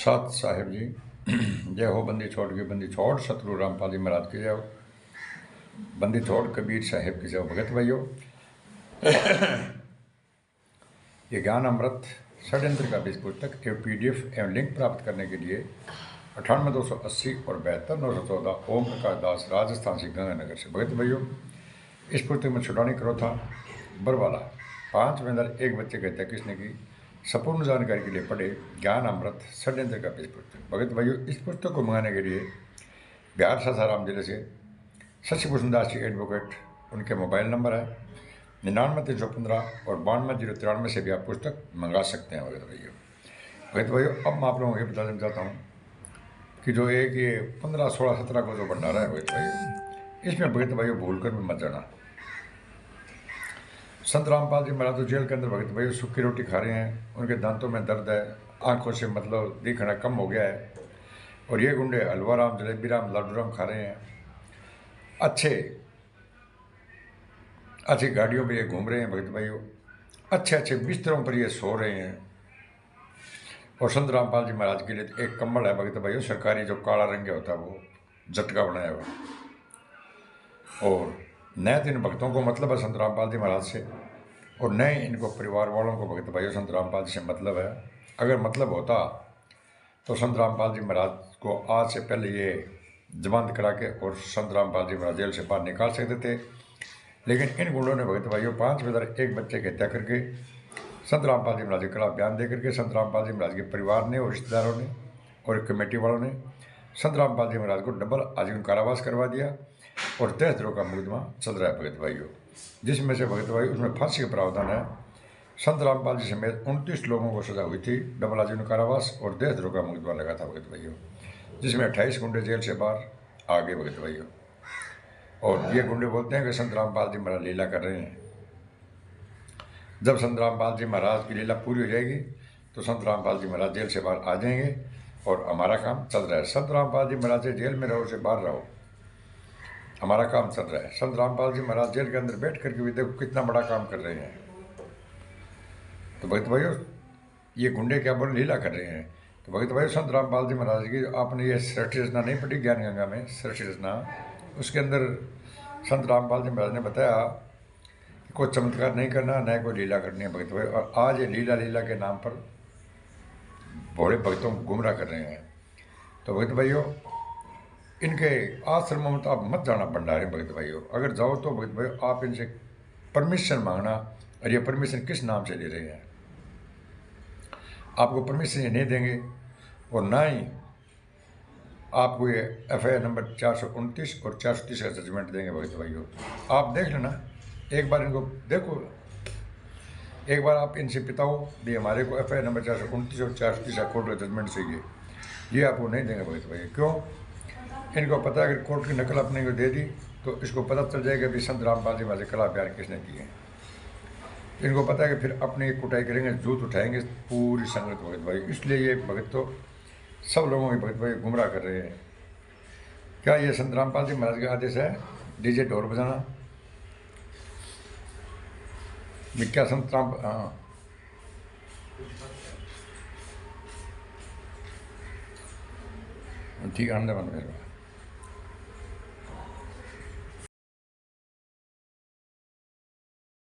सत साहिब जी जय हो। बंदी छोड़ की बंदी छोड़ सतगुरु रामपाल जी महाराज की जय हो। बंदी छोड़ कबीर साहिब की जय हो। भगत भाइयों, ये ज्ञान अमृत षड्यंत्र का बीज पुस्तक एवं PDF एवं लिंक प्राप्त करने के लिए 98-280 और 72-914 ओम प्रकाश दास राजस्थान से गंगानगर से। भगत भाइयों, इस पुस्तक में छुड़ानी करो था बरवाला 5 में अंदर एक बच्चे कहते हैं किसने की संपूर्ण जानकारी के लिए पढ़े ज्ञान अमृत षड्यंत्र का बीज पुस्तक। भगत भाइयों, इस पुस्तक को मंगाने के लिए बिहार सासाराम जिले से शशिभूषण दास जी एडवोकेट, उनके मोबाइल नंबर है 99-315 और 92-093 से भी आप पुस्तक मंगा सकते हैं। भगत भाइयों, अब मैं आप लोगों को ये बताना चाहता हूँ कि जो एक ये 15, 16, 17 को जो भंडारा है भगत भाइयों, इसमें भगत भाइयों भूल कर भी मत जाना। संत रामपाल जी महाराज तो जेल के अंदर भगत भाइयों सूखी रोटी खा रहे हैं, उनके दांतों में दर्द है, आंखों से मतलब दिखना कम हो गया है, और ये गुंडे हलवा राम, जलेबी राम, लड्डू राम खा रहे हैं, अच्छी गाड़ियों में ये घूम रहे हैं भगत भाइयों, अच्छे बिस्तरों पर ये सो रहे हैं। और संत रामपाल जी महाराज के लिए एक कम्बल है भगत भाइयों सरकारी, जो काला रंग होता है, वो झटका बनाया हुआ। और नए 3 भक्तों को मतलब है संत रामपाल जी महाराज से, और नए इनको परिवार वालों को भगत भाइयों संत रामपाल जी से मतलब है। अगर मतलब होता तो संत रामपाल जी महाराज को आज से पहले ये जमानत करा के और संत रामपाल जी महाराज जेल से बाहर निकाल सकते थे। लेकिन इन गुंडों ने भगत भाइयों 5 में एक बच्चे की हत्या करके संत रामपाल जी महाराज के खिलाफ बयान दे करके संत रामपाल जी महाराज के परिवार ने और रिश्तेदारों ने और कमेटी वालों ने संत रामपाल जी महाराज को डबल आजीवन कारावास करवा दिया, और देशद्रोह का मुकदमा चल रहा है भगत भाइयों, जिसमें से भगत भाई उसमें फांसी का प्रावधान है। संत रामपाल जी समेत 29 लोगों को सजा हुई थी, डबल आजीवन कारावास और देशद्रोह का मुकदमा लगा था भगत भाइयों, जिसमें 28 गुंडे जेल से बाहर आ गए भगत भाइयों। और ये गुंडे बोलते हैं कि संत रामपाल जी महाराज लीला कर रहे हैं। जब संत रामपाल जी महाराज की लीला पूरी हो जाएगी तो संत रामपाल जी महाराज जेल से बाहर आ जाएंगे और हमारा काम चल रहा है। संत रामपाल जी महाराज से जेल में रहो से बाहर रहो, हमारा काम चल रहा है। संत रामपाल जी महाराज जेल के अंदर बैठ करके भी देखो कितना बड़ा काम कर रहे हैं। तो भगत भाइयों, ये गुंडे क्या बोल लीला कर रहे हैं। तो भगत भाइयों, संत रामपाल जी महाराज की आपने ये सृष्टि रचना नहीं पढ़ी, ज्ञान गंगा में सृष्टि रचना, उसके अंदर संत रामपाल जी महाराज ने बताया कि कोई चमत्कार नहीं करना, न कोई लीला करनी है भगत भाई। और आज ये लीला के नाम पर भोले भक्तों को गुमराह कर रहे हैं। तो भगत भाइयों, इनके आश्रमों में तो आप मत जाना भंडारे भगत भाइयों। अगर जाओ तो भगत भाइयों आप इनसे परमिशन मांगना, और ये परमिशन किस नाम से ले रहे हैं। आपको परमिशन ये नहीं देंगे, और ना ही आपको ये FIR नंबर 429 और 430 का जजमेंट देंगे भगत भाइयों। आप देख लेना, एक बार इनको देखो, एक बार आप इनसे पिताओ भी हमारे को FIR नंबर 429 और 430 का कोर्ट का जजमेंट चाहिए, ये आपको नहीं देंगे भगत भाई। क्यों? इनको पता है कि कोर्ट की नकल अपने को दे दी तो इसको पता चल जाएगा कि संत रामपाल जी महाराज के खिलाफ बयान किसने किए। इनको पता है कि फिर अपनी कुटाई करेंगे, जूत उठाएंगे पूरी संगत भगत भाई। इसलिए ये भगत तो सब लोगों के भगत भाई गुमराह कर रहे हैं। क्या ये संत रामपाल जी महाराज का आदेश है DJ ढोल बजाना? क्या संत राम, हाँ ठीक है, आनंद